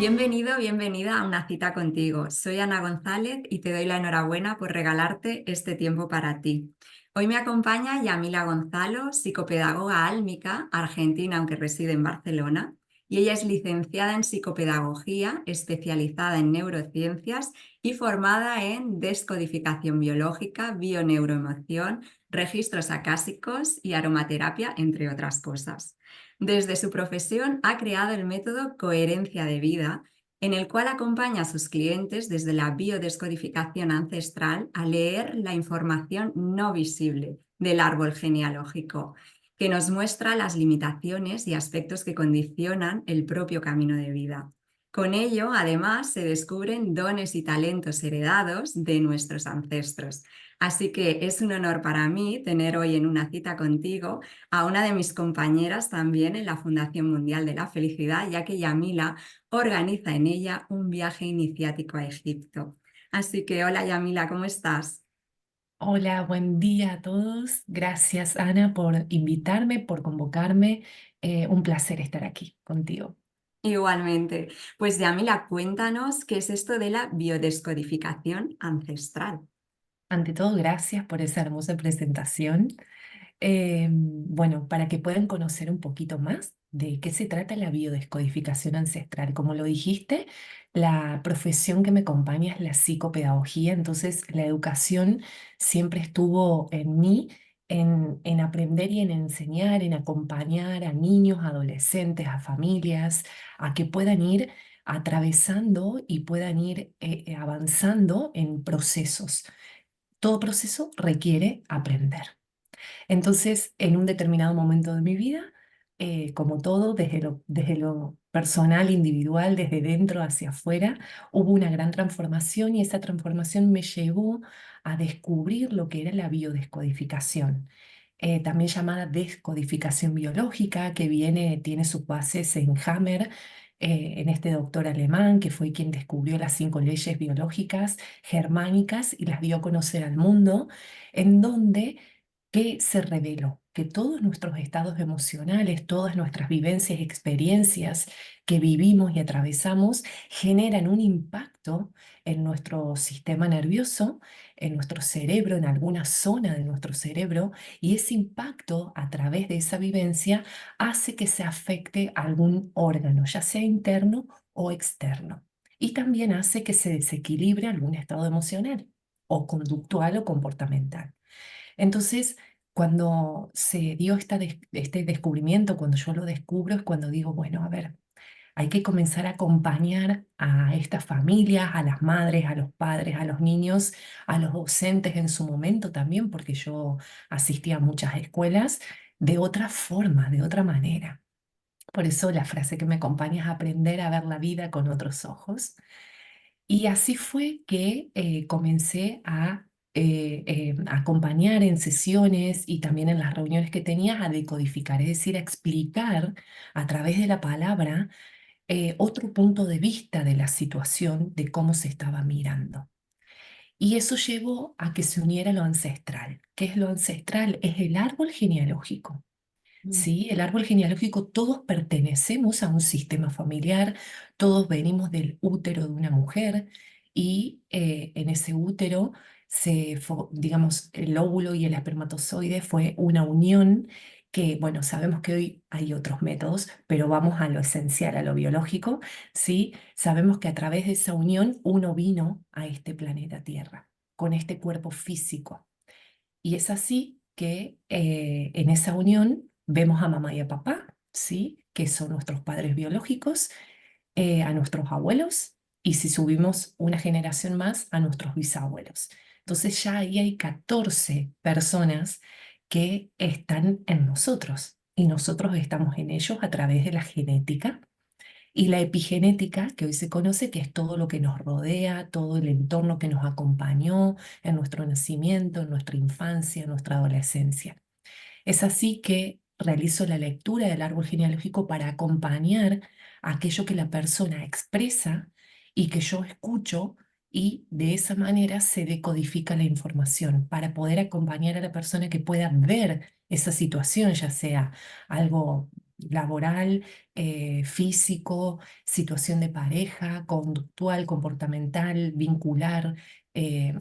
Bienvenido, bienvenida a una cita contigo. Soy Ana González y te doy la enhorabuena por regalarte este tiempo para ti. Hoy me acompaña Yamila Gonzalo, psicopedagoga álmica, argentina aunque reside en Barcelona, y ella es licenciada en psicopedagogía, especializada en neurociencias y formada en descodificación biológica, bioneuroemoción, registros acásicos y aromaterapia, entre otras cosas. Desde su profesión ha creado el método Coherencia de Vida, en el cual acompaña a sus clientes desde la biodescodificación ancestral a leer la información no visible del árbol genealógico, que nos muestra las limitaciones y aspectos que condicionan el propio camino de vida. Con ello, además, se descubren dones y talentos heredados de nuestros ancestros. Así que es un honor para mí tener hoy en una cita contigo a una de mis compañeras también en la Fundación Mundial de la Felicidad, ya que Yamila organiza en ella un viaje iniciático a Egipto. Así que hola Yamila, ¿cómo estás? Hola, buen día a todos. Gracias, Ana, por invitarme, por convocarme. Un placer estar aquí contigo. Igualmente. Pues Yamila, cuéntanos qué es esto de la biodescodificación ancestral. Ante todo, gracias por esa hermosa presentación. Bueno, para que puedan conocer un poquito más de qué se trata la biodescodificación ancestral. Como lo dijiste, la profesión que me acompaña es la psicopedagogía, entonces la educación siempre estuvo en mí, en aprender y en enseñar, en acompañar a niños, adolescentes, a familias, a que puedan ir atravesando y puedan ir avanzando en procesos. Todo proceso requiere aprender. Entonces, en un determinado momento de mi vida, como todo, desde lo personal, individual, desde dentro hacia afuera, hubo una gran transformación y esa transformación me llevó a descubrir lo que era la biodescodificación. También llamada descodificación biológica, que tiene sus bases en Hammer, en este doctor alemán que fue quien descubrió las 5 leyes biológicas germánicas y las dio a conocer al mundo, en donde que se reveló que todos nuestros estados emocionales, todas nuestras vivencias y experiencias que vivimos y atravesamos generan un impacto en nuestro sistema nervioso, en nuestro cerebro, en alguna zona de nuestro cerebro, y ese impacto a través de esa vivencia hace que se afecte a algún órgano, ya sea interno o externo. Y también hace que se desequilibre algún estado emocional o conductual o comportamental. Entonces, cuando se dio este descubrimiento, cuando yo lo descubro, es cuando digo, bueno, a ver, hay que comenzar a acompañar a estas familias, a las madres, a los padres, a los niños, a los docentes en su momento también, porque yo asistí a muchas escuelas, de otra forma, de otra manera. Por eso la frase que me acompaña es aprender a ver la vida con otros ojos. Y así fue que comencé a acompañar en sesiones y también en las reuniones que tenía a decodificar, es decir, a explicar a través de la palabra otro punto de vista de la situación, de cómo se estaba mirando. Y eso llevó a que se uniera lo ancestral. ¿Qué es lo ancestral? Es el árbol genealógico. Mm. Sí, el árbol genealógico, todos pertenecemos a un sistema familiar, todos venimos del útero de una mujer y en ese útero digamos, el óvulo y el espermatozoide fue una unión que, bueno, sabemos que hoy hay otros métodos, pero vamos a lo esencial, a lo biológico, ¿sí? Sabemos que a través de esa unión uno vino a este planeta Tierra, con este cuerpo físico. Y es así que en esa unión vemos a mamá y a papá, ¿sí? Que son nuestros padres biológicos, a nuestros abuelos y si subimos una generación más, a nuestros bisabuelos. Entonces ya ahí hay 14 personas que están en nosotros y nosotros estamos en ellos a través de la genética y la epigenética, que hoy se conoce, que es todo lo que nos rodea, todo el entorno que nos acompañó en nuestro nacimiento, en nuestra infancia, en nuestra adolescencia. Es así que realizo la lectura del árbol genealógico para acompañar aquello que la persona expresa y que yo escucho y de esa manera se decodifica la información para poder acompañar a la persona que pueda ver esa situación, ya sea algo laboral, físico, situación de pareja, conductual, comportamental, vincular,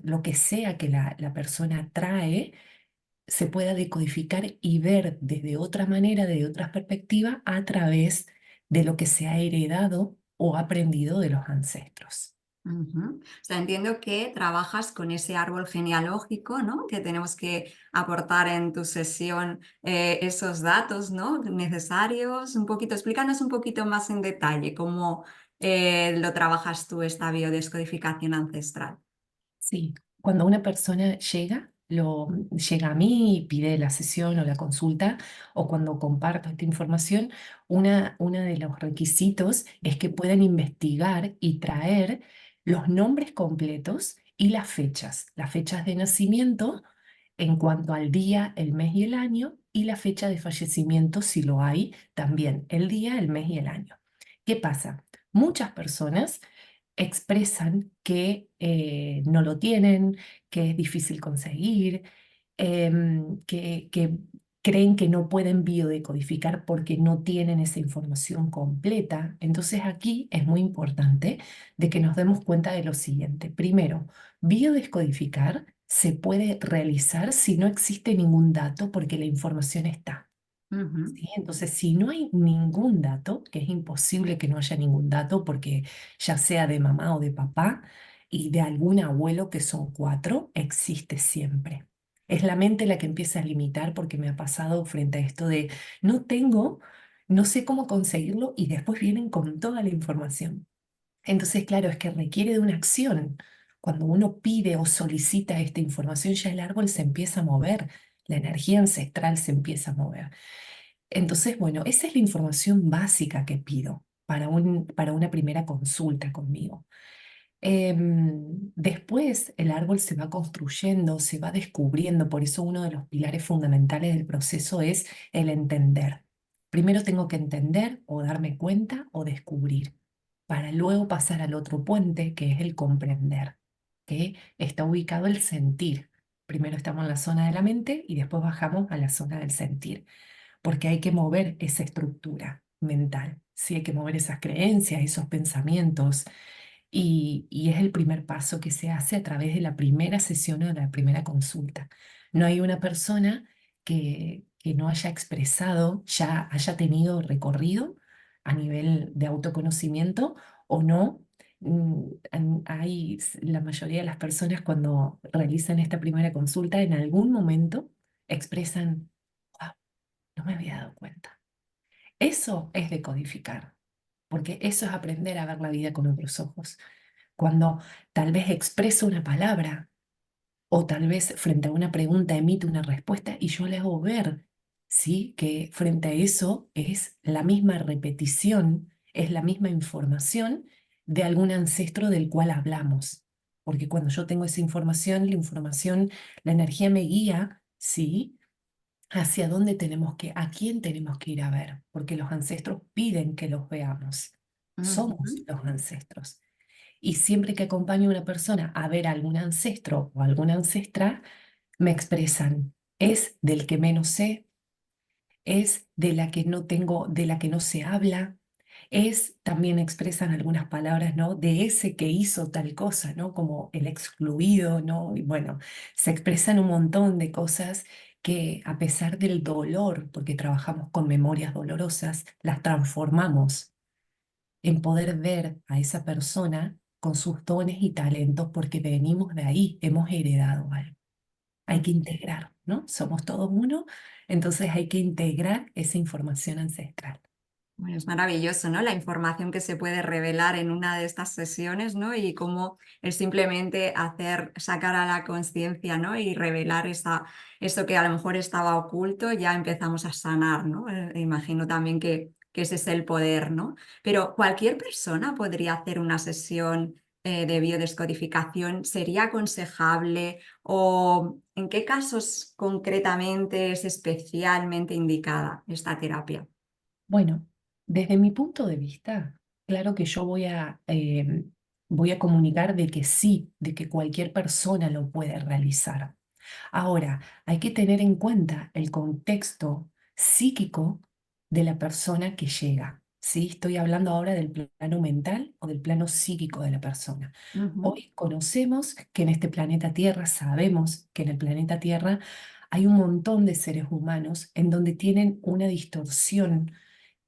lo que sea que la persona trae, se pueda decodificar y ver desde otra manera, de otra perspectiva, a través de lo que se ha heredado o aprendido de los ancestros. Ujú. O sea, entiendo que trabajas con ese árbol genealógico, ¿no? Que tenemos que aportar en tu sesión esos datos, ¿no? Necesarios. Un poquito, explícanos un poquito más en detalle cómo lo trabajas tú, esta biodescodificación ancestral. Sí, cuando una persona llega a mí y pide la sesión o la consulta, o cuando comparto esta información, una de los requisitos es que puedan investigar y traer los nombres completos y las fechas de nacimiento en cuanto al día, el mes y el año, y la fecha de fallecimiento, si lo hay, también el día, el mes y el año. ¿Qué pasa? Muchas personas expresan que no lo tienen, que es difícil conseguir, que creen que no pueden biodecodificar porque no tienen esa información completa. Entonces aquí es muy importante de que nos demos cuenta de lo siguiente. Primero, biodescodificar se puede realizar si no existe ningún dato porque la información está. Ujú, ¿Sí? Entonces, si no hay ningún dato, que es imposible que no haya ningún dato, porque ya sea de mamá o de papá y de algún abuelo, que son cuatro, existe siempre. Es la mente la que empieza a limitar porque me ha pasado frente a esto de no tengo, no sé cómo conseguirlo y después vienen con toda la información. Entonces, claro, es que requiere de una acción. Cuando uno pide o solicita esta información, ya el árbol se empieza a mover, la energía ancestral se empieza a mover. Entonces, bueno, esa es la información básica que pido para una primera consulta conmigo. Después el árbol se va construyendo, se va descubriendo, por eso uno de los pilares fundamentales del proceso es el entender. Primero tengo que entender o darme cuenta o descubrir, para luego pasar al otro puente que es el comprender, que está ubicado el sentir. Primero estamos en la zona de la mente y después bajamos a la zona del sentir porque hay que mover esa estructura mental, sí, hay que mover esas creencias, esos pensamientos, y es el primer paso que se hace a través de la primera sesión o de la primera consulta. No hay una persona que no haya expresado, ya haya tenido recorrido a nivel de autoconocimiento o no. La mayoría de las personas cuando realizan esta primera consulta en algún momento expresan: "Wow, no me había dado cuenta". Eso es decodificar, porque eso es aprender a ver la vida con otros ojos. Cuando tal vez expreso una palabra o tal vez frente a una pregunta emito una respuesta y yo le hago ver, ¿sí? Que frente a eso es la misma repetición, es la misma información de algún ancestro del cual hablamos. Porque cuando yo tengo esa información, la energía me guía, ¿sí? Hacia dónde tenemos a quién tenemos que ir a ver, porque los ancestros piden que los veamos. Somos ujú, los ancestros. Y siempre que acompaño a una persona a ver a algún ancestro o alguna ancestra, me expresan, es del que menos sé, es de la que no tengo, de la que no se habla, es, también expresan algunas palabras, ¿no? De ese que hizo tal cosa, ¿no? Como el excluido, ¿no? Y bueno, se expresan un montón de cosas que a pesar del dolor, porque trabajamos con memorias dolorosas, las transformamos en poder ver a esa persona con sus dones y talentos porque venimos de ahí, hemos heredado algo. Hay que ujú. integrar, ¿no? Somos todos uno, entonces hay que integrar esa información ancestral. Bueno, es maravilloso, ¿no? La información que se puede revelar en una de estas sesiones, ¿no? Y cómo es simplemente sacar a la conciencia, ¿no? Y revelar eso que a lo mejor estaba oculto, ya empezamos a sanar, ¿no? Imagino también que ese es el poder, ¿no? Pero cualquier persona podría hacer una sesión de biodescodificación. ¿Sería aconsejable? ¿O en qué casos concretamente es especialmente indicada esta terapia? Bueno, desde mi punto de vista, claro que yo voy a comunicar de que sí, de que cualquier persona lo puede realizar. Ahora, hay que tener en cuenta el contexto psíquico de la persona que llega. ¿Sí? Estoy hablando ahora del plano mental o del plano psíquico de la persona. Ujú. Hoy conocemos que en este planeta Tierra, sabemos que en el planeta Tierra hay un montón de seres humanos en donde tienen una distorsión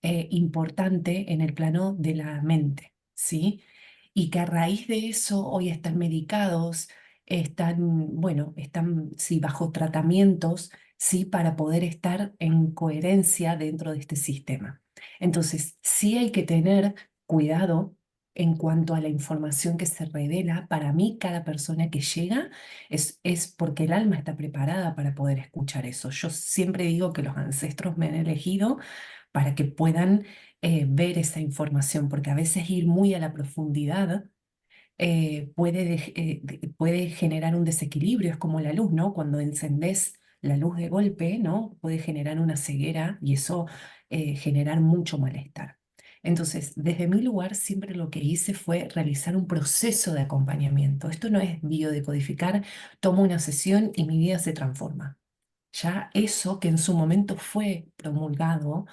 importante en el plano de la mente, ¿sí? Y que a raíz de eso hoy están medicados, están, bueno, están, sí, bajo tratamientos, sí, para poder estar en coherencia dentro de este sistema. Entonces, sí hay que tener cuidado en cuanto a la información que se revela. Para mí, cada persona que llega es porque el alma está preparada para poder escuchar eso. Yo siempre digo que los ancestros me han elegido para que puedan ver esa información, porque a veces ir muy a la profundidad puede generar un desequilibrio, es como la luz, ¿no? Cuando encendés la luz de golpe, ¿no? Puede generar una ceguera y eso generar mucho malestar. Entonces, desde mi lugar, siempre lo que hice fue realizar un proceso de acompañamiento. Esto no es biodecodificar, tomo una sesión y mi vida se transforma. Ya eso que en su momento fue promulgado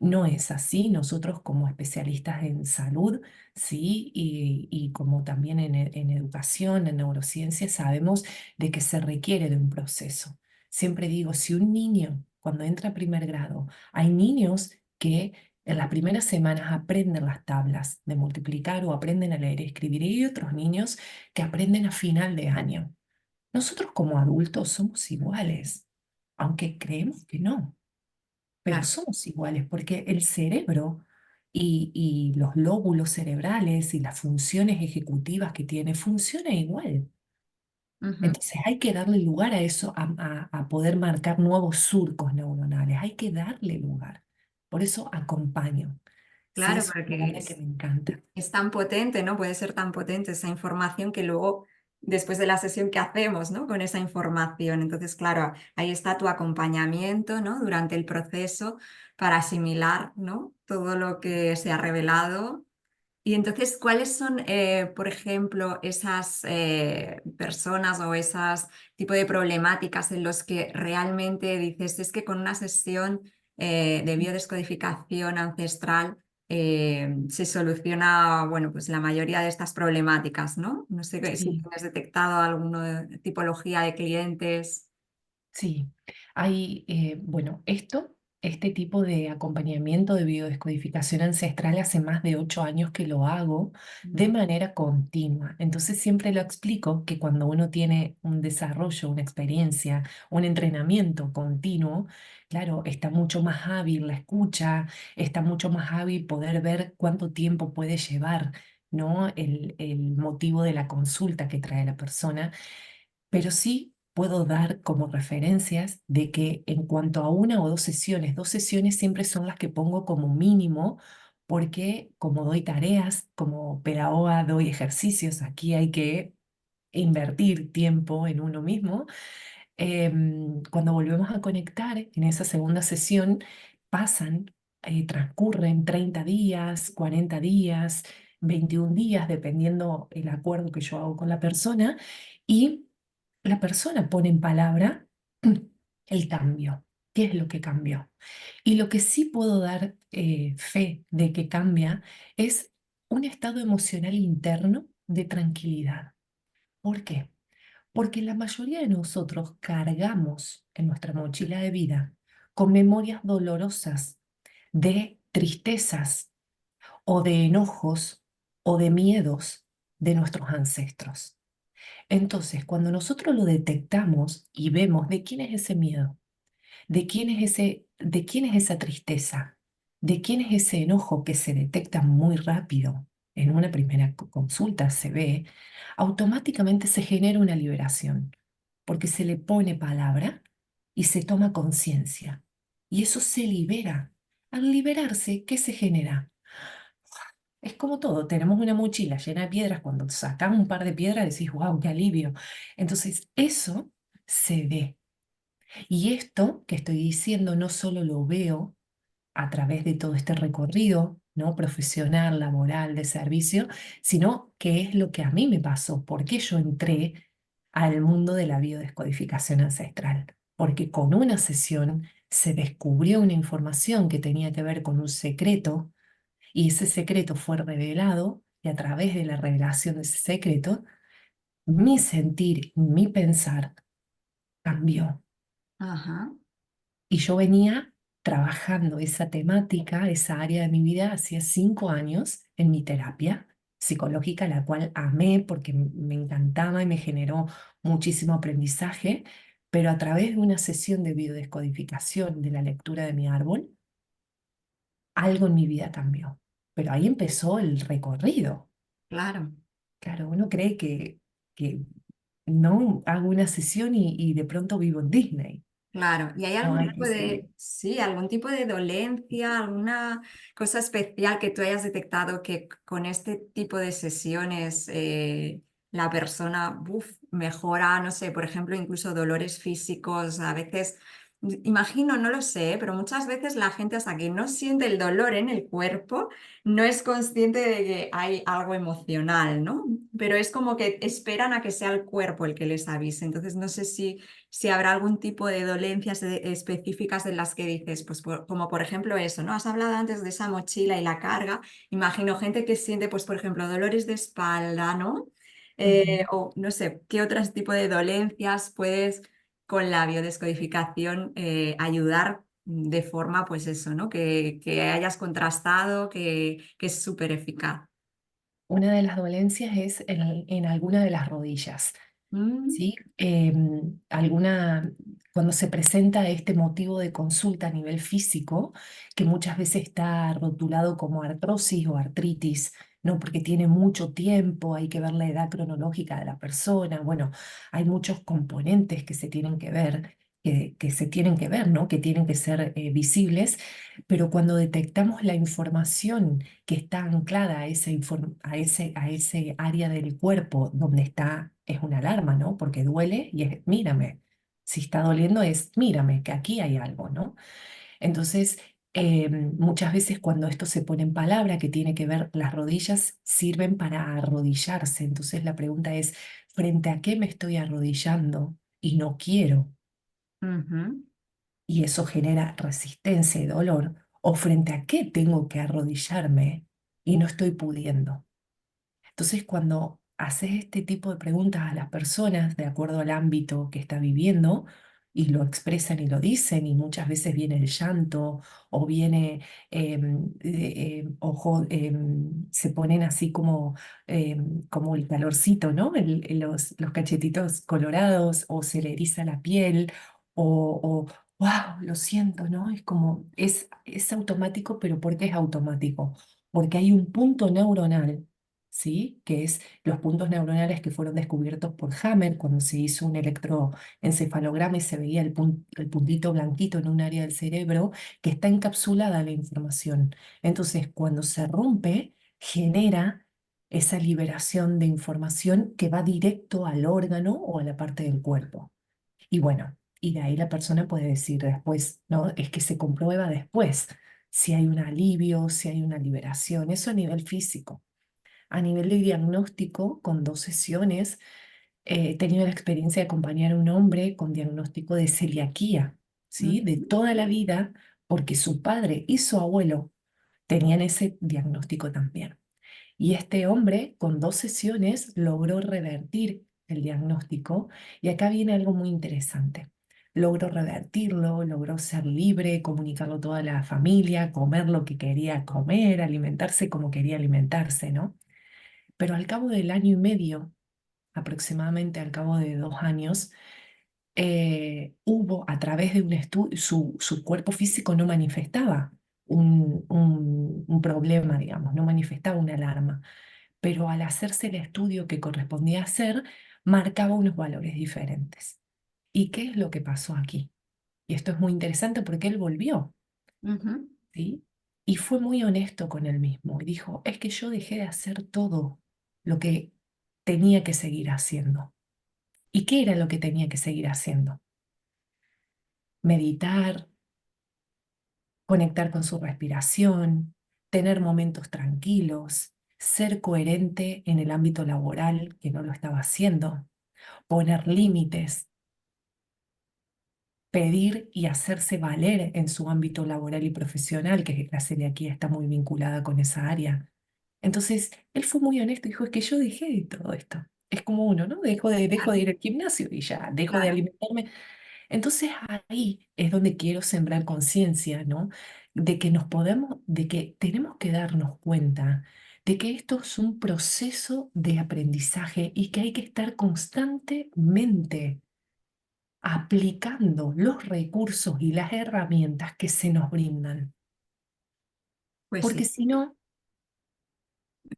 no es así. Nosotros como especialistas en salud, sí, y como también en educación, en neurociencia, sabemos de que se requiere de un proceso. Siempre digo, si un niño cuando entra a primer grado, hay niños que en las primeras semanas aprenden las tablas de multiplicar o aprenden a leer y escribir, y hay otros niños que aprenden a final de año. Nosotros como adultos somos iguales, aunque creemos que no, pero Claro. somos iguales porque el cerebro y los lóbulos cerebrales y las funciones ejecutivas que tiene funcionan igual. Ujú. Entonces hay que darle lugar a eso, a poder marcar nuevos surcos neuronales. Hay que darle lugar. Por eso acompaño. Sí, Claro, es una porque palabra que me encanta. es tan potente, ¿no? Puede ser tan potente esa información que luego, después de la sesión, ¿qué hacemos, ¿no? Con esa información. Entonces, claro, ahí está tu acompañamiento, ¿no? Durante el proceso para asimilar, ¿no? Todo lo que se ha revelado. Y entonces, ¿cuáles son, por ejemplo, esas personas o esas tipo de problemáticas en los que realmente dices, es que con una sesión de biodescodificación ancestral se soluciona, bueno, pues la mayoría de estas problemáticas, ¿no? No sé si Sí. tienes detectado alguna tipología de clientes. Sí, hay, bueno, este tipo de acompañamiento de biodescodificación ancestral hace más de 8 años que lo hago de Ujú. manera continua. Entonces siempre lo explico que cuando uno tiene un desarrollo, una experiencia, un entrenamiento continuo, claro, está mucho más hábil la escucha, está mucho más hábil poder ver cuánto tiempo puede llevar, ¿no? El motivo de la consulta que trae la persona, pero sí puedo dar como referencias de que en cuanto a una o dos sesiones siempre son las que pongo como mínimo, porque como doy tareas, como pedagoga doy ejercicios, aquí hay que invertir tiempo en uno mismo. Cuando volvemos a conectar en esa segunda sesión, transcurren 30 días, 40 días, 21 días, dependiendo el acuerdo que yo hago con la persona, y la persona pone en palabra el cambio. ¿Qué es lo que cambió? Y lo que sí puedo dar fe de que cambia es un estado emocional interno de tranquilidad. ¿Por qué? Porque la mayoría de nosotros cargamos en nuestra mochila de vida con memorias dolorosas de tristezas o de enojos o de miedos de nuestros ancestros. Entonces, cuando nosotros lo detectamos y vemos de quién es ese miedo, de quién es esa tristeza, de quién es ese enojo que se detecta muy rápido en una primera consulta, se ve, automáticamente se genera una liberación, porque se le pone palabra y se toma conciencia. Y eso se libera. Al liberarse, ¿qué se genera? Es como todo, tenemos una mochila llena de piedras, cuando sacamos un par de piedras decís, wow, qué alivio. Entonces, eso se ve. Y esto que estoy diciendo no solo lo veo a través de todo este recorrido, ¿no? Profesional, laboral, de servicio, sino que es lo que a mí me pasó, porque yo entré al mundo de la biodescodificación ancestral, porque con una sesión se descubrió una información que tenía que ver con un secreto y ese secreto fue revelado y a través de la revelación de ese secreto, mi sentir, mi pensar cambió. Ajá, Y yo venía trabajando esa temática, esa área de mi vida, hacía 5 años en mi terapia psicológica, la cual amé porque me encantaba y me generó muchísimo aprendizaje, pero a través de una sesión de biodescodificación de la lectura de mi árbol, algo en mi vida cambió. Pero ahí empezó el recorrido. claro. Claro, uno cree que no hago una sesión y de pronto vivo en Disney. Claro, ¿y hay No, algún hay tipo que seguir. de, sí, algún tipo de dolencia, alguna cosa especial que tú hayas detectado que con este tipo de sesiones la persona mejora, no sé, por ejemplo, incluso dolores físicos, a veces, imagino, no lo sé, pero muchas veces la gente hasta que no siente el dolor en el cuerpo, no es consciente de que hay algo emocional, ¿no? Pero es como que esperan a que sea el cuerpo el que les avise, entonces no sé si habrá algún tipo de dolencias específicas en las que dices, pues como por ejemplo eso, ¿no? Has hablado antes de esa mochila y la carga. Imagino gente que siente, pues por ejemplo, dolores de espalda, ¿no? Ujú. O no sé, ¿qué otros tipo de dolencias puedes con la biodescodificación ayudar de forma, pues eso, ¿no? Que hayas contrastado, que es súper eficaz. Una de las dolencias es en alguna de las rodillas. Mm, ¿Sí? Cuando se presenta este motivo de consulta a nivel físico, que muchas veces está rotulado como artrosis o artritis, ¿no? Porque tiene mucho tiempo, hay que ver la edad cronológica de la persona, bueno, hay muchos componentes que se tienen que ver, que se tienen que ver, ¿no? Que tienen que ser visibles, pero cuando detectamos la información que está anclada a ese área del cuerpo donde está, es una alarma, ¿no? Porque duele y es, mírame. Si está doliendo es, mírame, que aquí hay algo, ¿no? Entonces, muchas veces cuando esto se pone en palabra, que tiene que ver, las rodillas sirven para arrodillarse. Entonces la pregunta es, ¿frente a qué me estoy arrodillando y no quiero? ujú, Y eso genera resistencia y dolor. ¿O frente a qué tengo que arrodillarme y no estoy pudiendo? Entonces, cuando haces este tipo de preguntas a las personas de acuerdo al ámbito que está viviendo y lo expresan y lo dicen, y muchas veces viene el llanto o viene, se ponen así como el calorcito, ¿no? Los cachetitos colorados o se le eriza la piel o wow, lo siento, ¿no? Es como, es automático, pero ¿por qué es automático? Porque hay un punto neuronal, ¿sí? Que es los puntos neuronales que fueron descubiertos por Hammer cuando se hizo un electroencefalograma y se veía el puntito blanquito en un área del cerebro que está encapsulada la información. Entonces, cuando se rompe, genera esa liberación de información que va directo al órgano o a la parte del cuerpo. Y bueno, y de ahí la persona puede decir después, ¿no? Es que se comprueba después si hay un alivio, si hay una liberación, eso a nivel físico. A nivel de diagnóstico, con 2 sesiones, he tenido la experiencia de acompañar a un hombre con diagnóstico de celiaquía, ¿sí? De ujú, toda la vida, porque su padre y su abuelo tenían ese diagnóstico también. Y este hombre, con 2 sesiones, logró revertir el diagnóstico. Y acá viene algo muy interesante. Logró revertirlo, logró ser libre, comunicarlo a toda la familia, comer lo que quería comer, alimentarse como quería alimentarse, ¿no? Pero al cabo del año y medio, aproximadamente al cabo de 2 años, hubo a través de un estudio, su cuerpo físico no manifestaba un problema, digamos, no manifestaba una alarma, pero al hacerse el estudio que correspondía hacer, marcaba unos valores diferentes. ¿Y qué es lo que pasó aquí? Y esto es muy interesante porque él volvió, ujú, ¿sí? Y fue muy honesto con él mismo y dijo, es que yo dejé de hacer todo lo que tenía que seguir haciendo. ¿Y qué era lo que tenía que seguir haciendo? Meditar, conectar con su respiración, tener momentos tranquilos, ser coherente en el ámbito laboral, que no lo estaba haciendo, poner límites. pedir y hacerse valer en su ámbito laboral y profesional, que la celiaquía está muy vinculada con esa área. Entonces, él fue muy honesto y dijo, es que yo dejé de todo esto. Es como uno, ¿no? Dejo de Claro, ir al gimnasio y ya, dejo de claro. alimentarme. Entonces ahí es donde quiero sembrar conciencia, ¿no? De que nos podemos, de que tenemos que darnos cuenta de que esto es un proceso de aprendizaje y que hay que estar constantemente aplicando los recursos y las herramientas que se nos brindan, Pues porque sí. si no,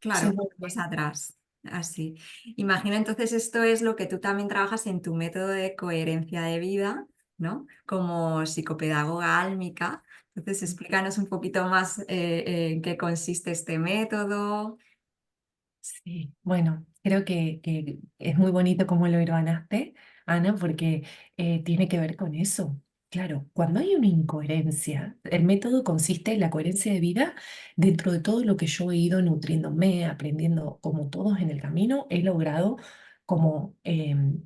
se Claro, más vuelve. atrás, así. Imagino entonces esto es lo que tú también trabajas en tu método de coherencia de vida, ¿no? Como psicopedagoga álmica. Entonces, explícanos un poquito más en qué consiste este método. Sí, bueno, creo que es muy bonito cómo lo hermanaste, Ana, porque tiene que ver con eso. Claro, cuando hay una incoherencia, el método consiste en la coherencia de vida dentro de todo lo que yo he ido nutriéndome, aprendiendo, como todos en el camino, he logrado como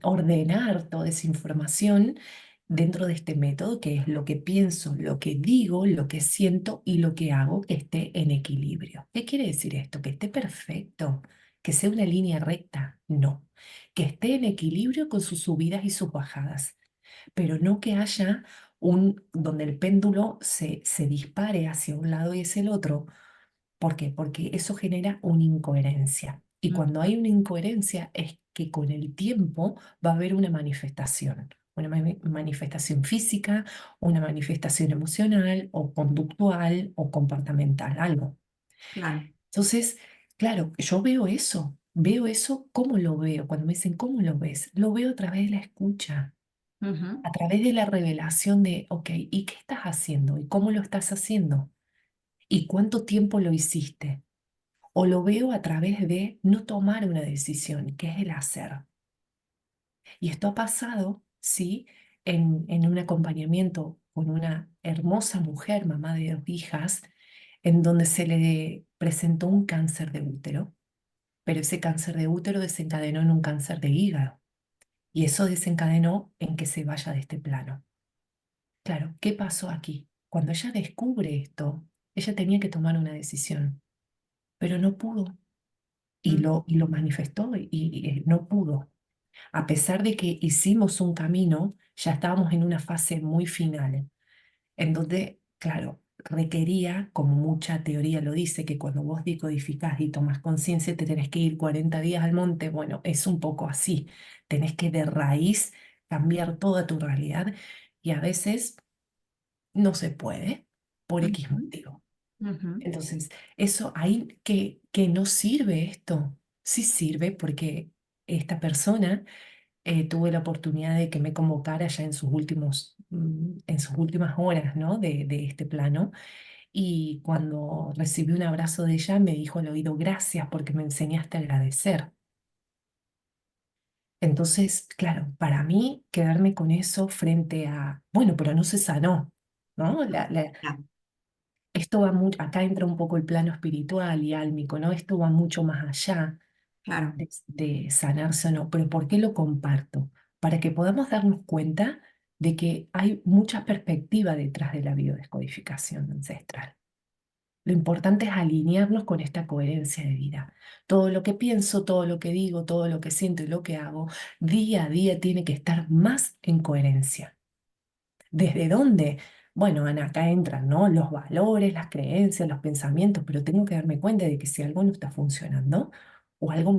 ordenar toda esa información dentro de este método, que es lo que pienso, lo que digo, lo que siento y lo que hago que esté en equilibrio. ¿Qué quiere decir esto? Que esté perfecto, que sea una línea recta, no, que esté en equilibrio con sus subidas y sus bajadas, pero no que haya donde el péndulo se dispare hacia un lado y hacia el otro. ¿Por qué? Porque eso genera una incoherencia. Y Mm, cuando hay una incoherencia es que con el tiempo va a haber una manifestación física, una manifestación emocional o conductual o comportamental, algo. claro. Entonces, claro, yo veo eso, ¿cómo lo veo? Cuando me dicen, ¿cómo lo ves? Lo veo a través de la escucha, Ujú, a través de la revelación de, ok, ¿y qué estás haciendo? ¿Y cómo lo estás haciendo? ¿Y cuánto tiempo lo hiciste? O lo veo a través de no tomar una decisión, que es el hacer. Y esto ha pasado, sí, en un acompañamiento con una hermosa mujer, mamá de dos hijas, en donde se le presentó un cáncer de útero, pero ese cáncer de útero desencadenó en un cáncer de hígado y eso desencadenó en que se vaya de este plano. Claro, ¿qué pasó aquí? Cuando ella descubre esto, ella tenía que tomar una decisión, pero no pudo mm, y lo manifestó y no pudo. A pesar de que hicimos un camino, ya estábamos en una fase muy final, en donde, claro, requería, como mucha teoría lo dice, que cuando vos decodificás y tomás conciencia te tenés que ir 40 días al monte. Bueno, es un poco así. Tenés que de raíz cambiar toda tu realidad y a veces no se puede por X ujú, motivo. ujú. Entonces, eso ahí que no sirve esto. Sí sirve porque esta persona tuve la oportunidad de que me convocara ya en en sus últimas horas, ¿no? de este plano. Y cuando recibí un abrazo de ella, me dijo al oído, gracias porque me enseñaste a agradecer. Entonces, claro, para mí quedarme con eso frente a, bueno, pero no se sanó, ¿no? Ya, Esto va mucho, acá entra un poco el plano espiritual y álmico, ¿no? Esto va mucho más allá claro, de sanarse o no, pero ¿por qué lo comparto? Para que podamos darnos cuenta de que hay mucha perspectiva detrás de la biodescodificación ancestral. Lo importante es alinearnos con esta coherencia de vida. Todo lo que pienso, todo lo que digo, todo lo que siento y lo que hago, día a día tiene que estar más en coherencia. ¿Desde dónde? Bueno, Ana, acá entran, ¿no? Los valores, las creencias, los pensamientos, pero tengo que darme cuenta de que si algo no está funcionando o algo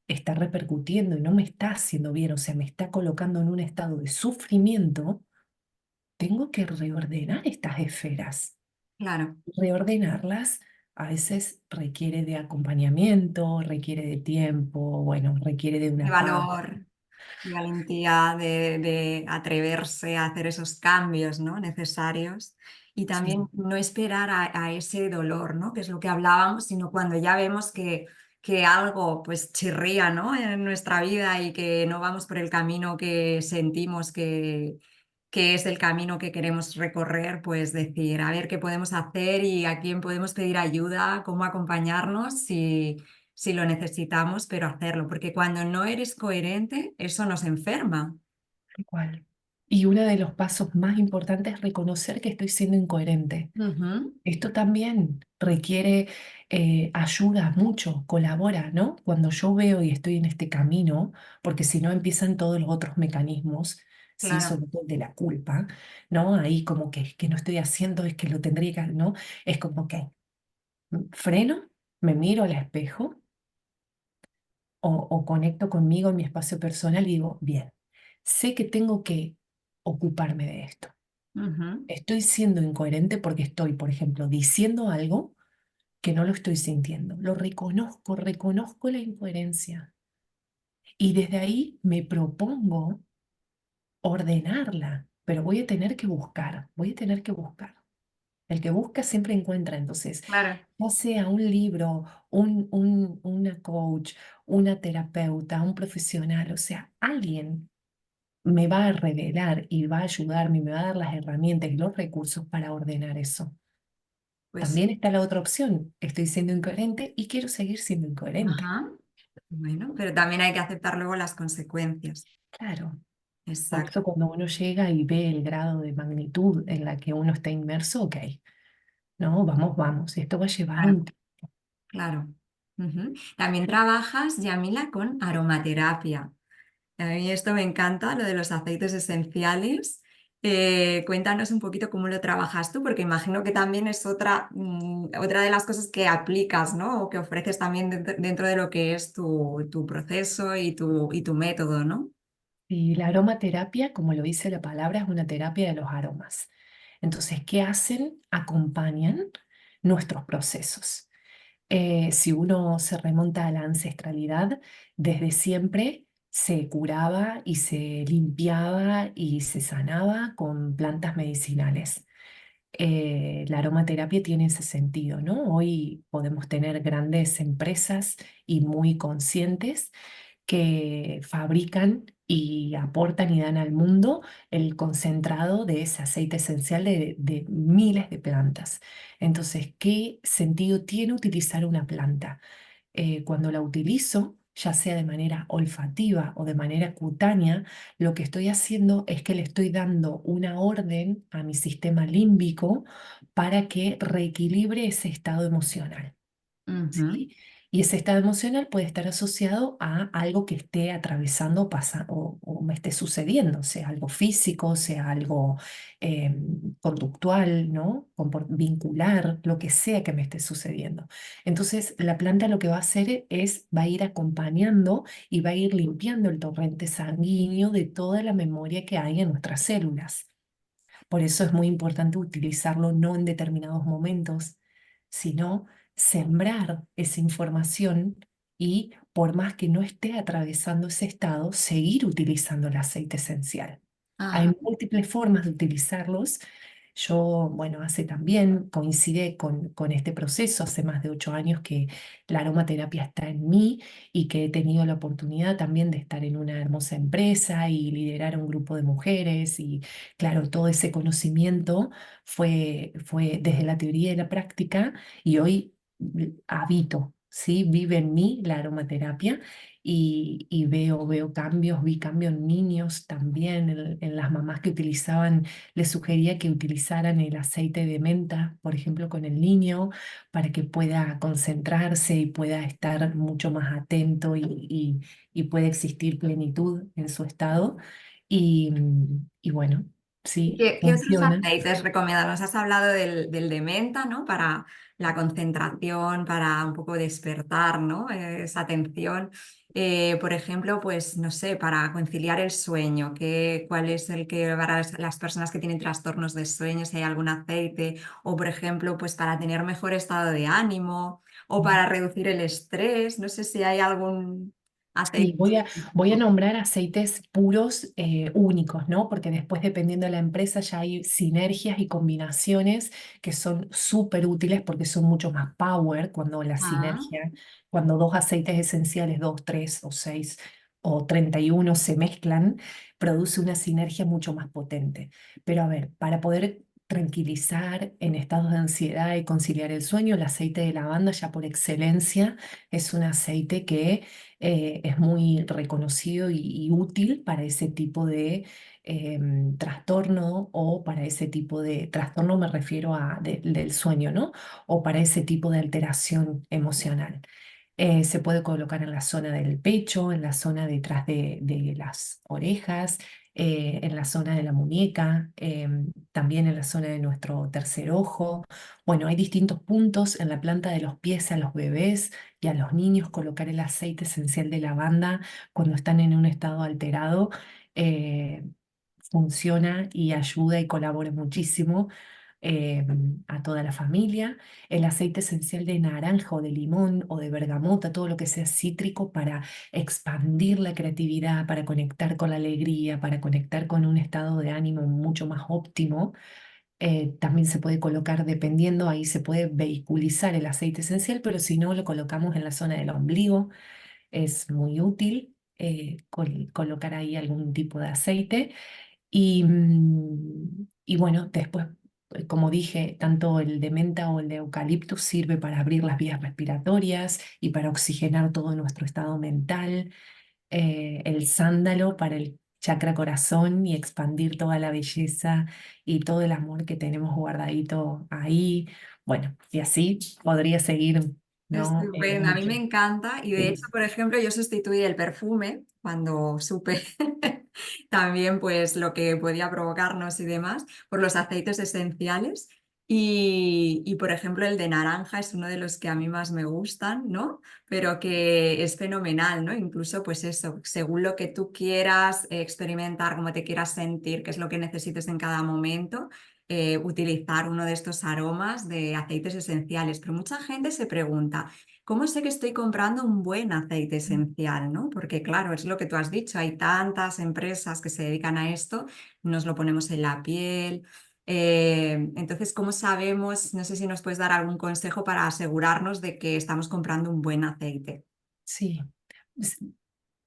está repercutiendo y no me está haciendo bien, o sea, me está colocando en un estado de sufrimiento, tengo que reordenar estas esferas. claro. Reordenarlas a veces requiere de acompañamiento, requiere de tiempo, bueno, requiere de De una paz. valor, de valentía, de atreverse a hacer esos cambios, ¿no? necesarios y también Sí, no esperar a ese dolor, ¿no? Que es lo que hablábamos, sino cuando ya vemos que algo pues chirría, ¿no? en nuestra vida y que no vamos por el camino que sentimos que es el camino que queremos recorrer, pues decir, a ver qué podemos hacer y a quién podemos pedir ayuda, cómo acompañarnos si lo necesitamos, pero hacerlo, porque cuando no eres coherente, eso nos enferma. tal cual. Y uno de los pasos más importantes es reconocer que estoy siendo incoherente. Ujú, Esto también requiere ayuda mucho, colabora, ¿no? Cuando yo veo y estoy en este camino, porque si no empiezan todos los otros mecanismos, sí, claro. sobre todo el de la culpa, ¿no? Ahí como que no estoy haciendo, es que lo tendría que, ¿no? Es como que freno, me miro al espejo o conecto conmigo en mi espacio personal y digo, bien, sé que tengo que ocuparme de esto. Ujú, Estoy siendo incoherente porque estoy, por ejemplo, diciendo algo que no lo estoy sintiendo. Lo reconozco, reconozco la incoherencia. Y desde ahí me propongo ordenarla, pero voy a tener que buscar, voy a tener que buscar. El que busca siempre encuentra, entonces, claro. ya sea un libro, una coach, una terapeuta, un profesional, o sea, alguien me va a revelar y va a ayudarme, y me va a dar las herramientas y los recursos para ordenar eso. Pues, También está la otra opción, estoy siendo incoherente y quiero seguir siendo incoherente. ajá, bueno, pero también hay que aceptar luego las consecuencias. Claro, por Exacto. eso cuando uno llega y ve el grado de magnitud en la que uno está inmerso, ok, no, vamos, vamos, esto va a llevar Claro, un tiempo. claro. Ujú. También trabajas, Yamila, con aromaterapia. A mí esto me encanta, lo de los aceites esenciales. Cuéntanos un poquito cómo lo trabajas tú, porque imagino que también es otra de las cosas que aplicas, ¿no? O que ofreces también dentro de lo que es tu proceso y tu método, ¿no? Y la aromaterapia, como lo dice la palabra, es una terapia de los aromas. Entonces, ¿qué hacen? Acompañan nuestros procesos. Si uno se remonta a la ancestralidad, desde siempre se curaba y se limpiaba y se sanaba con plantas medicinales. La aromaterapia tiene ese sentido, ¿no? Hoy podemos tener grandes empresas y muy conscientes que fabrican y aportan y dan al mundo el concentrado de ese aceite esencial de miles de plantas. Entonces, ¿qué sentido tiene utilizar una planta? Cuando la utilizo, ya sea de manera olfativa o de manera cutánea, lo que estoy haciendo es que le estoy dando una orden a mi sistema límbico para que reequilibre ese estado emocional. Ujú. ¿Sí? Y ese estado emocional puede estar asociado a algo que esté atravesando o me esté sucediendo, sea algo físico, sea algo eh, conductual, ¿no? Vincular, lo que sea que me esté sucediendo. Entonces, la planta lo que va a hacer es, va a ir acompañando y va a ir limpiando el torrente sanguíneo de toda la memoria que hay en nuestras células. Por eso es muy importante utilizarlo no en determinados momentos, sino sembrar esa información y por más que no esté atravesando ese estado, seguir utilizando el aceite esencial. Ajá. Hay múltiples formas de utilizarlos. Yo, bueno, hace también, coincide con este proceso, hace más de 8 años que la aromaterapia está en mí y que he tenido la oportunidad también de estar en una hermosa empresa y liderar un grupo de mujeres y claro, todo ese conocimiento fue desde la teoría y la práctica y hoy habito, ¿sí? Vive en mí la aromaterapia y veo cambios, vi cambios en niños también, en las mamás que utilizaban, les sugería que utilizaran el aceite de menta, por ejemplo, con el niño, para que pueda concentrarse y pueda estar mucho más atento y pueda existir plenitud en su estado. Y bueno. ¿Y Sí, qué otros funciona. aceites recomiendas? Nos has hablado del de menta, ¿no? Para la concentración, para un poco despertar, ¿no? Esa atención. Por ejemplo, pues no sé, para conciliar el sueño, ¿cuál es el que para las personas que tienen trastornos de sueño, si hay algún aceite? O por ejemplo, pues para tener mejor estado de ánimo o para reducir el estrés. No sé si hay algún Sí, aceite voy a específico. nombrar aceites puros únicos, ¿no? Porque después, dependiendo de la empresa, ya hay sinergias y combinaciones que son súper útiles porque son mucho más power cuando la Ah, sinergia, cuando dos aceites esenciales, dos, tres o seis o 31 se mezclan, produce una sinergia mucho más potente. Pero a ver, para poder tranquilizar en estados de ansiedad y conciliar el sueño. El aceite de lavanda ya por excelencia es un aceite que es muy reconocido y útil para ese tipo de trastorno, o para ese tipo de trastorno me refiero del sueño, ¿no? O para ese tipo de alteración emocional. Se puede colocar en la zona del pecho, en la zona detrás de las orejas, en la zona de la muñeca, también en la zona de nuestro tercer ojo. Bueno, hay distintos puntos en la planta de los pies a los bebés y a los niños. Colocar el aceite esencial de lavanda cuando están en un estado alterado eh, funciona y ayuda y colabora muchísimo eh, a toda la familia. El aceite esencial de naranja o de limón o de bergamota, todo lo que sea cítrico, para expandir la creatividad, para conectar con la alegría, para conectar con un estado de ánimo mucho más óptimo. También se puede colocar, dependiendo, ahí se puede vehiculizar el aceite esencial, pero si no, lo colocamos en la zona del ombligo. Es muy útil colocar ahí algún tipo de aceite. Y bueno, después, como dije, tanto el de menta o el de eucalipto sirve para abrir las vías respiratorias y para oxigenar todo nuestro estado mental. El sándalo para el chakra corazón y expandir toda la belleza y todo el amor que tenemos guardadito ahí. Bueno, y así podría seguir, ¿no? Estupendo, a mí me Mucho. encanta y de hecho, por ejemplo, yo sustituí el perfume cuando supe también pues lo que podía provocarnos y demás por los aceites esenciales y, por ejemplo el de naranja es uno de los que a mí más me gustan, ¿no? Pero que es fenomenal, ¿no? Incluso pues eso, según lo que tú quieras experimentar, cómo te quieras sentir, qué es lo que necesites en cada momento utilizar uno de estos aromas de aceites esenciales. Pero mucha gente se pregunta, ¿cómo sé que estoy comprando un buen aceite esencial, ¿no? Porque claro, es lo que tú has dicho, hay tantas empresas que se dedican a esto, nos lo ponemos en la piel. Entonces, ¿cómo sabemos? No sé si nos puedes dar algún consejo para asegurarnos de que estamos comprando un buen aceite. Sí.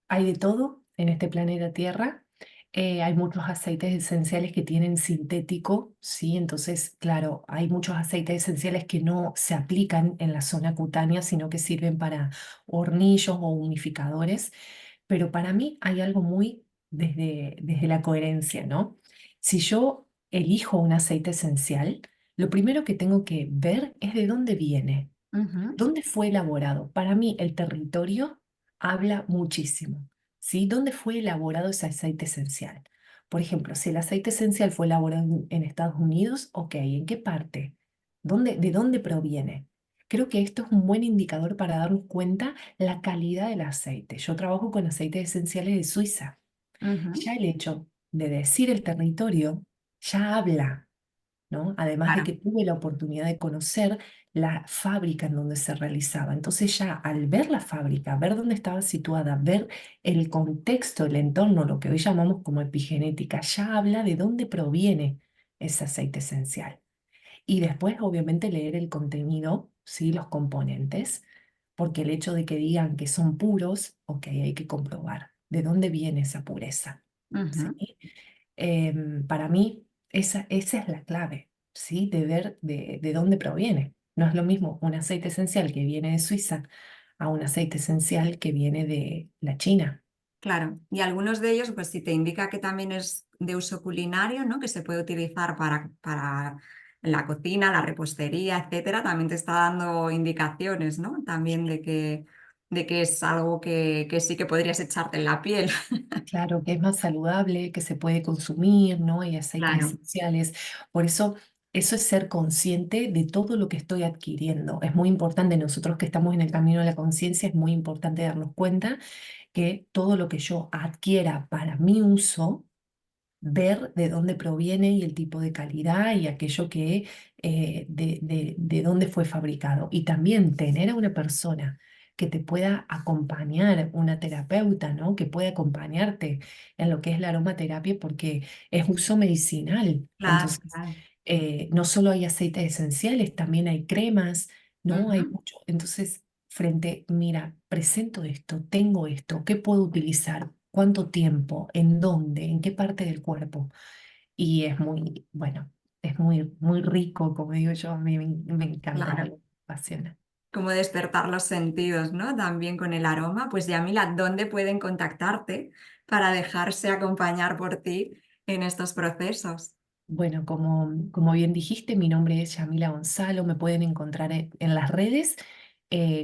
Hay de todo en este planeta Tierra. Hay muchos aceites esenciales que tienen sintético, ¿sí? Entonces, claro, hay muchos aceites esenciales que no se aplican en la zona cutánea, sino que sirven para hornillos o unificadores. Pero para mí hay algo muy desde la coherencia, ¿no? Si yo elijo un aceite esencial, lo primero que tengo que ver es de dónde viene. Ujú, ¿Dónde fue elaborado? Para mí el territorio habla muchísimo, ¿sí? ¿Dónde fue elaborado ese aceite esencial? Por ejemplo, si el aceite esencial fue elaborado en Estados Unidos, ok, ¿en qué parte? ¿De dónde proviene? Creo que esto es un buen indicador para darnos cuenta la calidad del aceite. Yo trabajo con aceites esenciales de Suiza. ujú, Ya el hecho de decir el territorio ya habla, ¿no? Además de claro. que tuve la oportunidad de conocer la fábrica en donde se realizaba. Entonces ya al ver la fábrica, ver dónde estaba situada, ver el contexto, el entorno, lo que hoy llamamos como epigenética, ya habla de dónde proviene ese aceite esencial. Y después, obviamente, leer el contenido, ¿sí? Los componentes, porque el hecho de que digan que son puros, ok, hay que comprobar de dónde viene esa pureza. ¿Sí? Ujú. Para mí, esa es la clave, ¿sí? De ver de dónde proviene. No es lo mismo un aceite esencial que viene de Suiza a un aceite esencial que viene de la China. Claro, y algunos de ellos, pues si te indica que también es de uso culinario, ¿no? Que se puede utilizar para la cocina, la repostería, etcétera, también te está dando indicaciones, ¿no? También de que es algo que sí que podrías echarte en la piel. Claro, que es más saludable, que se puede consumir, ¿no? Hay aceites Claro. esenciales. Por eso es ser consciente de todo lo que estoy adquiriendo. Es muy importante, nosotros que estamos en el camino de la conciencia, es muy importante darnos cuenta que todo lo que yo adquiera para mi uso, ver de dónde proviene y el tipo de calidad y aquello que de dónde fue fabricado. Y también tener a una persona que te pueda acompañar, una terapeuta, ¿no? Que pueda acompañarte en lo que es la aromaterapia, porque es uso medicinal. Claro, Entonces, claro. no solo hay aceites esenciales, también hay cremas, ¿no? Hay Ujú, mucho. Entonces, mira, presento esto, tengo esto, ¿qué puedo utilizar? ¿Cuánto tiempo? ¿En dónde? ¿En qué parte del cuerpo? Y es muy, bueno, es muy, muy rico, como digo yo, a mí me encanta, es Claro. algo que me apasiona. Como despertar los sentidos, ¿no? También con el aroma. Pues Yamila, ¿dónde pueden contactarte para dejarse acompañar por ti en estos procesos? Bueno, como bien dijiste, mi nombre es Yamila Gonzalo, me pueden encontrar en las redes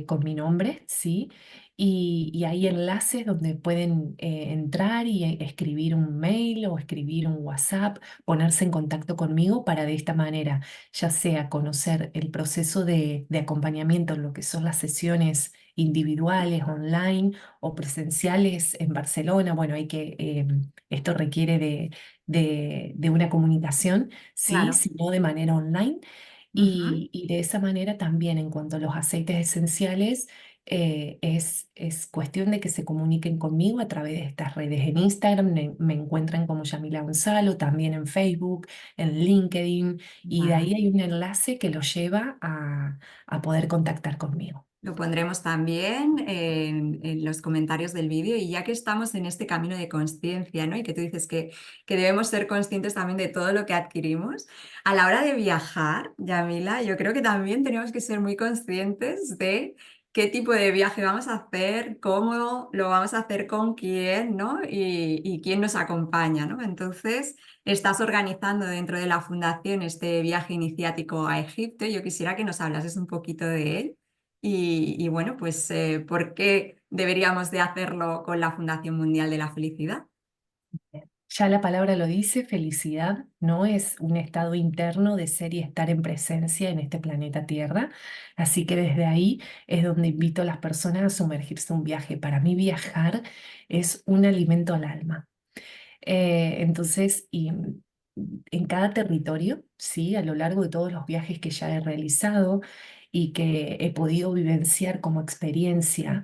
con mi nombre, ¿sí? Y hay enlaces donde pueden entrar y escribir un mail o escribir un WhatsApp, ponerse en contacto conmigo para de esta manera, ya sea conocer el proceso de acompañamiento en lo que son las sesiones individuales, online o presenciales en Barcelona. Bueno, esto requiere de una comunicación, sí, Claro. sino de manera online. Ujú. Y de esa manera también en cuanto a los aceites esenciales, es cuestión de que se comuniquen conmigo a través de estas redes. En Instagram me encuentran como Yamila Gonzalo, también en Facebook, en LinkedIn, y de Vale. ahí hay un enlace que los lleva a poder contactar conmigo. Lo pondremos también en los comentarios del vídeo y ya que estamos en este camino de conciencia, ¿no? Y que tú dices que debemos ser conscientes también de todo lo que adquirimos, a la hora de viajar, Yamila, yo creo que también tenemos que ser muy conscientes de qué tipo de viaje vamos a hacer, cómo lo vamos a hacer, con quién, ¿no? Y quién nos acompaña, ¿no? Entonces, estás organizando dentro de la fundación este viaje iniciático a Egipto. Yo quisiera que nos hablases un poquito de él. Y bueno, pues ¿por qué deberíamos de hacerlo con la Fundación Mundial de la Felicidad? Ya la palabra lo dice, felicidad no es un estado interno de ser y estar en presencia en este planeta Tierra. Así que desde ahí es donde invito a las personas a sumergirse en un viaje. Para mí viajar es un alimento al alma. Entonces, en cada territorio, sí, a lo largo de todos los viajes que ya he realizado y que he podido vivenciar como experiencia,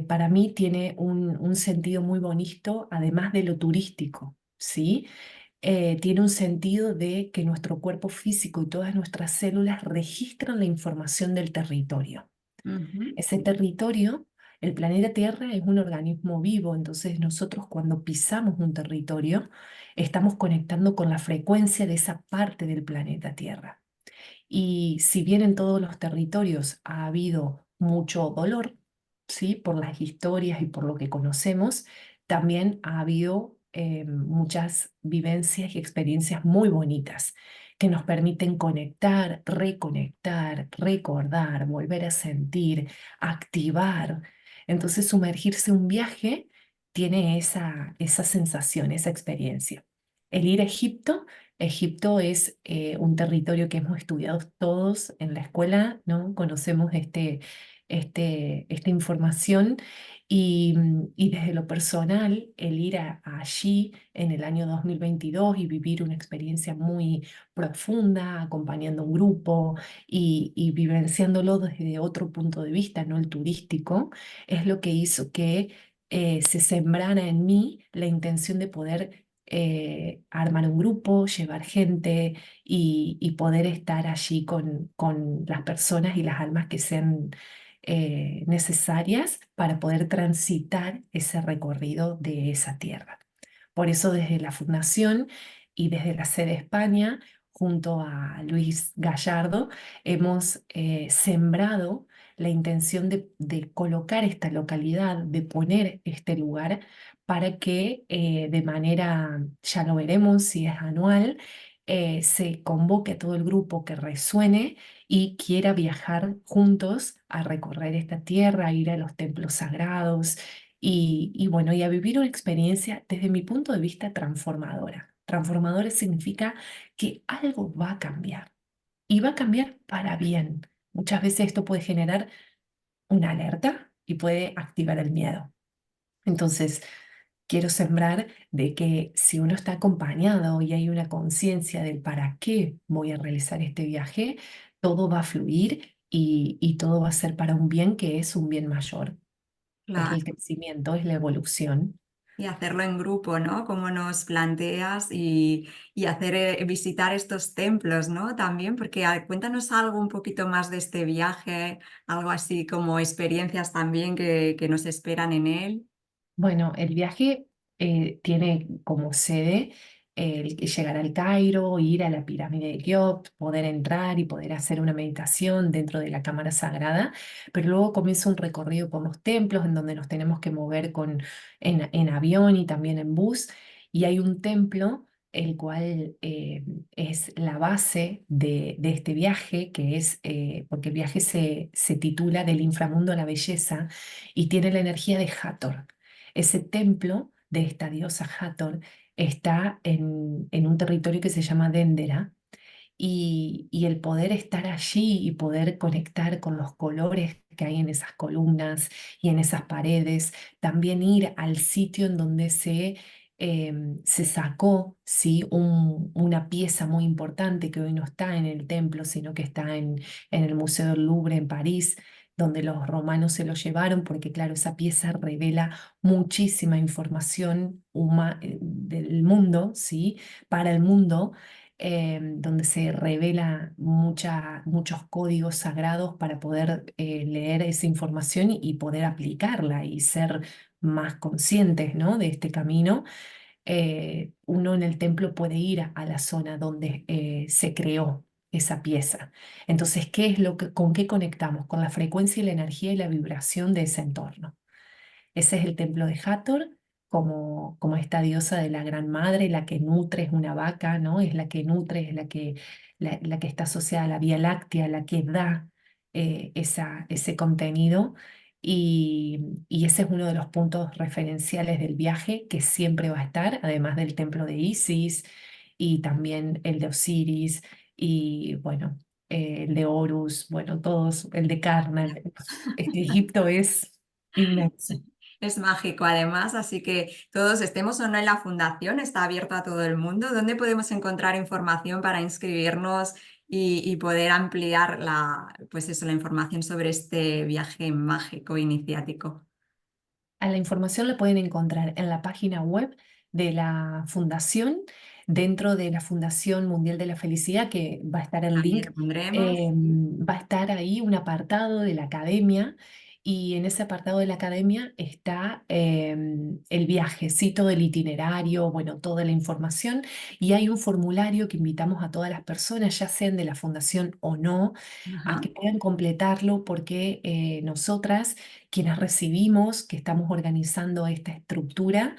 para mí tiene un sentido muy bonito, además de lo turístico, ¿sí? Tiene un sentido de que nuestro cuerpo físico y todas nuestras células registran la información del territorio. Ujú. Ese territorio, el planeta Tierra es un organismo vivo, entonces nosotros cuando pisamos un territorio estamos conectando con la frecuencia de esa parte del planeta Tierra. Y si bien en todos los territorios ha habido mucho dolor, ¿sí? Por las historias y por lo que conocemos, también ha habido muchas vivencias y experiencias muy bonitas que nos permiten conectar, reconectar, recordar, volver a sentir, activar. Entonces, sumergirse en un viaje tiene esa sensación, esa experiencia. El ir a Egipto. Egipto es un territorio que hemos estudiado todos en la escuela, ¿no? Conocemos esta información y desde lo personal, el ir allí en el año 2022 y vivir una experiencia muy profunda, acompañando un grupo y vivenciándolo desde otro punto de vista, no el turístico, es lo que hizo que se sembrara en mí la intención de poder armar un grupo, llevar gente y poder estar allí con las personas y las almas que sean necesarias para poder transitar ese recorrido de esa tierra. Por eso desde la Fundación y desde la sede España, junto a Luis Gallardo, hemos sembrado la intención de colocar esta localidad, de poner este lugar para que de manera, ya lo veremos si es anual, se convoque a todo el grupo que resuene y quiera viajar juntos a recorrer esta tierra, a ir a los templos sagrados y bueno, y a vivir una experiencia desde mi punto de vista transformadora. Transformadora significa que algo va a cambiar y va a cambiar para bien. Muchas veces esto puede generar una alerta y puede activar el miedo. Entonces, quiero sembrar de que si uno está acompañado y hay una conciencia del para qué voy a realizar este viaje, todo va a fluir y todo va a ser para un bien que es un bien mayor. Es el Claro. crecimiento, es la evolución. Y hacerlo en grupo, ¿no? Como nos planteas y hacer visitar estos templos, ¿no? También, porque cuéntanos algo un poquito más de este viaje, algo así como experiencias también que nos esperan en él. Bueno, el viaje tiene como sede llegar al Cairo, ir a la pirámide de Keops, poder entrar y poder hacer una meditación dentro de la cámara sagrada, pero luego comienza un recorrido por los templos en donde nos tenemos que mover en avión y también en bus, y hay un templo el cual es la base de este viaje, que es, porque el viaje se titula Del inframundo a la belleza y tiene la energía de Hathor. Ese templo de esta diosa Hathor está en un territorio que se llama Dendera, y el poder estar allí y poder conectar con los colores que hay en esas columnas y en esas paredes, también ir al sitio en donde se sacó, ¿sí? Una pieza muy importante que hoy no está en el templo, sino que está en el Museo del Louvre en París, donde los romanos se lo llevaron, porque claro, esa pieza revela muchísima información del mundo, ¿sí? Para el mundo, donde se revela muchos códigos sagrados para poder leer esa información y poder aplicarla y ser más conscientes, ¿no? De este camino. Uno en el templo puede ir a la zona donde se creó esa pieza. Entonces, con qué conectamos? Con la frecuencia y la energía y la vibración de ese entorno. Ese es el templo de Hathor, como esta diosa de la Gran Madre, la que nutre, es una vaca, ¿no? Es la que nutre, es la que está asociada a la Vía Láctea, la que da ese contenido. Y ese es uno de los puntos referenciales del viaje que siempre va a estar, además del templo de Isis y también el de Osiris y, bueno, el de Horus, bueno, todos, el de Karnak. Egipto es inmenso. Es mágico además, así que todos estemos o no en la fundación, está abierto a todo el mundo. ¿Dónde podemos encontrar información para inscribirnos y poder ampliar pues eso, la información sobre este viaje mágico iniciático? A la información la pueden encontrar en la página web de la fundación, dentro de la Fundación Mundial de la Felicidad, que va a estar el Ahí link, lo pondremos. va a estar ahí un apartado de la academia, y en ese apartado de la academia está el viaje, sí, todo el itinerario, bueno, toda la información, y hay un formulario que invitamos a todas las personas, ya sean de la fundación o no, a Ajá. que puedan completarlo, porque nosotras, quienes recibimos, que estamos organizando esta estructura,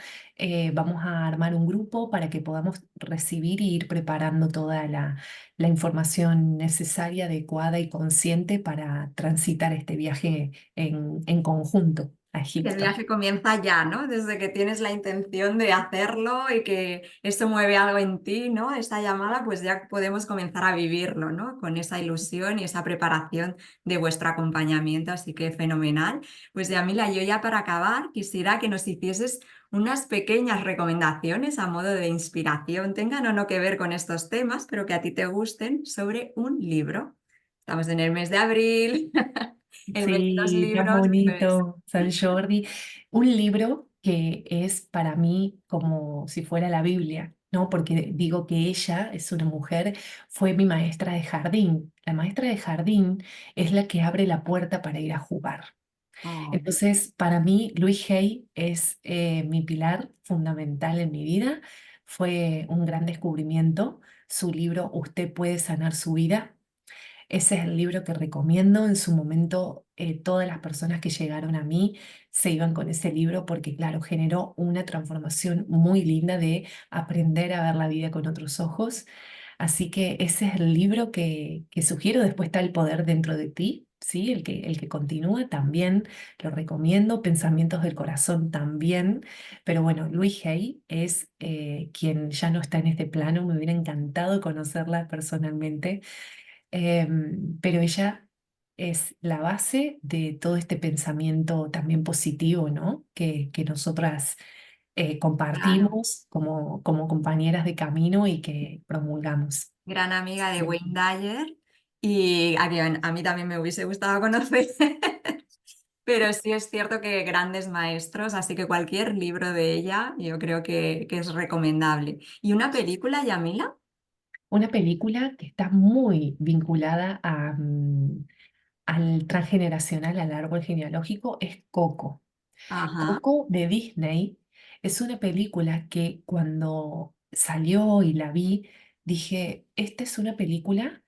vamos a armar un grupo para que podamos recibir y ir preparando toda la información necesaria, adecuada y consciente para transitar este viaje en conjunto a El Egipto. viaje comienza ya, ¿no? Desde que tienes la intención de hacerlo y que esto mueve algo en ti, ¿no? Esta llamada, pues ya podemos comenzar a vivirlo, ¿no? Con esa ilusión y esa preparación de vuestro acompañamiento, así que fenomenal. Pues Yamila, yo ya para acabar quisiera que nos hicieses unas pequeñas recomendaciones a modo de inspiración, tengan o no que ver con estos temas, pero que a ti te gusten, sobre un libro. Estamos en el mes de abril, el mes de los Sí, tan libros, pues bonito, San Jordi. Un libro que es para mí como si fuera la Biblia, ¿no? Porque digo que ella es una mujer, fue mi maestra de jardín. La maestra de jardín es la que abre la puerta para ir a jugar. oh, Entonces, para mí, Louise Hay es mi pilar fundamental en mi vida. Fue un gran descubrimiento. Su libro Usted puede sanar su vida. Ese es el libro que recomiendo. En su momento, todas las personas que llegaron a mí se iban con ese libro porque, claro, generó una transformación muy linda de aprender a ver la vida con otros ojos. Así que ese es el libro que sugiero. Después está El poder dentro de ti, ¿sí? El que continúa también lo recomiendo. Pensamientos del corazón también. Pero bueno, Louise Hay es quien ya no está en este plano. Me hubiera encantado conocerla personalmente. Pero ella es la base de todo este pensamiento también positivo, ¿no? Que nosotras claro. compartimos como compañeras de camino y que promulgamos. Gran amiga de Sí. Wayne Dyer y a quien a mí también me hubiese gustado conocer. Pero sí es cierto que grandes maestros, así que cualquier libro de ella yo creo que es recomendable. ¿Y una película, Yamila? Una película que está muy vinculada al transgeneracional, al árbol genealógico, es Coco. Ajá. Coco de Disney es una película que cuando salió y la vi, dije, esta es una película,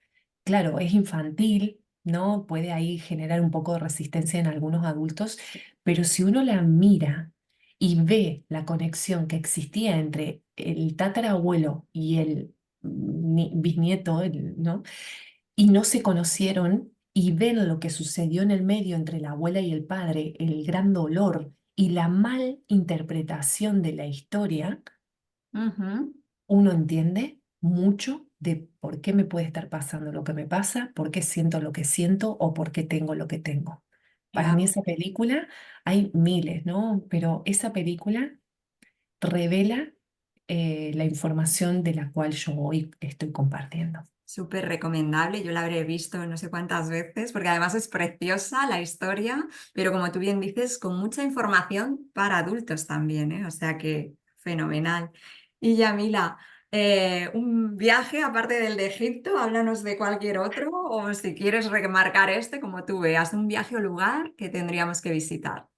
claro, es infantil, ¿no? Puede ahí generar un poco de resistencia en algunos adultos, pero si uno la mira y ve la conexión que existía entre el tatarabuelo y el bisnieto, ¿no? Y no se conocieron y ven lo que sucedió en el medio entre la abuela y el padre, el gran dolor y la mal interpretación de la historia, Ujú. uno entiende mucho de por qué me puede estar pasando lo que me pasa, por qué siento lo que siento o por qué tengo lo que tengo. Para mí Claro. esa película, hay miles, ¿no? Pero esa película revela la información de la cual yo hoy estoy compartiendo. Súper recomendable, yo la habré visto no sé cuántas veces, porque además es preciosa la historia, pero como tú bien dices, con mucha información para adultos también, ¿eh? O sea que fenomenal. Y Yamila, un viaje aparte del de Egipto, háblanos de cualquier otro, o si quieres remarcar este, como tú veas, un viaje o lugar que tendríamos que visitar.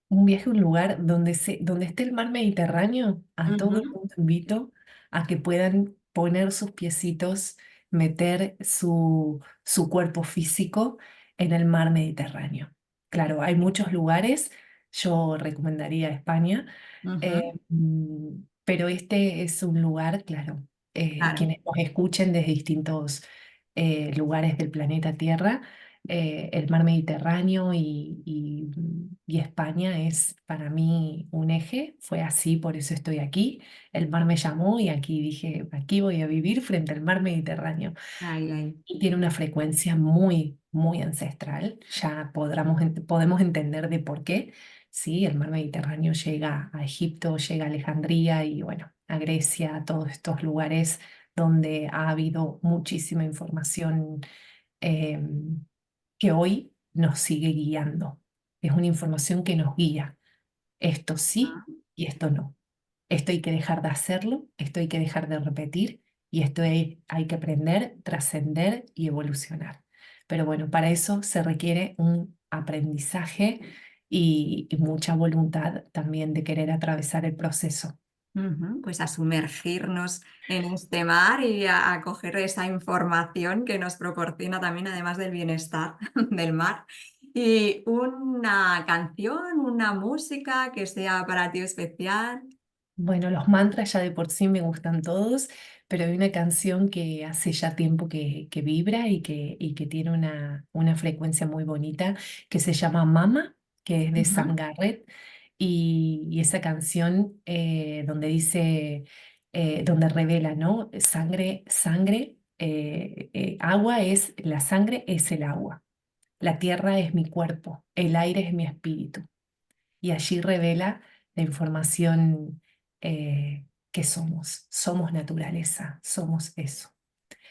Un viaje a un lugar donde esté el mar Mediterráneo, a todo el Ujú, mundo invito a que puedan poner sus piecitos, meter su cuerpo físico en el mar Mediterráneo. Claro, hay muchos lugares, yo recomendaría España, ujú, pero este es un lugar, claro, claro, quienes nos escuchen desde distintos lugares del planeta Tierra, el mar Mediterráneo y España es para mí un eje, fue así, por eso estoy aquí. El mar me llamó y aquí dije, aquí voy a vivir frente al mar Mediterráneo. ahí, ahí. Y tiene una frecuencia muy, muy ancestral. Ya podemos entender de por qué. Sí, el mar Mediterráneo llega a Egipto, llega a Alejandría y bueno, a Grecia, a todos estos lugares donde ha habido muchísima información eh, que hoy nos sigue guiando. Es una información que nos guía. Esto sí y esto no. Esto hay que dejar de hacerlo, esto hay que dejar de repetir y esto hay que aprender, trascender y evolucionar. Pero bueno, para eso se requiere un aprendizaje y mucha voluntad también de querer atravesar el proceso. Ujú, pues a sumergirnos en este mar y a coger esa información que nos proporciona también, además del bienestar del mar. Y una canción, una música que sea para ti especial. Bueno, los mantras ya de por sí me gustan todos, pero hay una canción que hace ya tiempo que vibra y que tiene una frecuencia muy bonita que se llama Mama, que es de Sam Ujú, Garrett, y esa canción donde dice, donde revela, ¿no? Sangre, sangre, agua es, la sangre es el agua, la tierra es mi cuerpo, el aire es mi espíritu y allí revela la información que somos. Somos naturaleza, somos eso.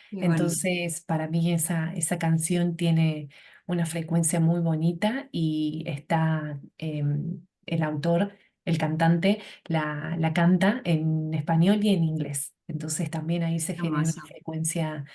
qué bonito. Entonces, para mí esa canción tiene una frecuencia muy bonita y está el autor, el cantante, la canta en español y en inglés. Entonces también ahí se genera una Hermoso. frecuencia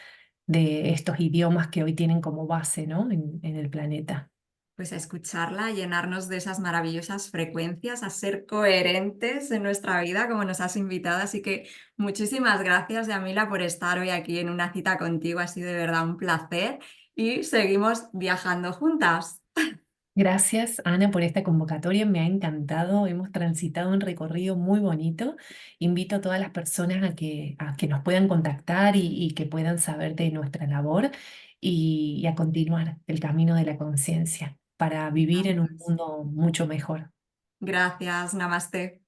de estos idiomas que hoy tienen como base, ¿no? en el planeta. Pues a escucharla, a llenarnos de esas maravillosas frecuencias, a ser coherentes en nuestra vida, como nos has invitado. Así que muchísimas gracias, Yamila, por estar hoy aquí en una cita contigo. Ha sido de verdad un placer y seguimos viajando juntas. Gracias, Ana, por esta convocatoria. Me ha encantado. Hemos transitado un recorrido muy bonito. Invito a todas las personas a que nos puedan contactar y que puedan saber de nuestra labor y a continuar el camino de la conciencia para vivir en un Gracias. mundo mucho mejor. Gracias, namaste.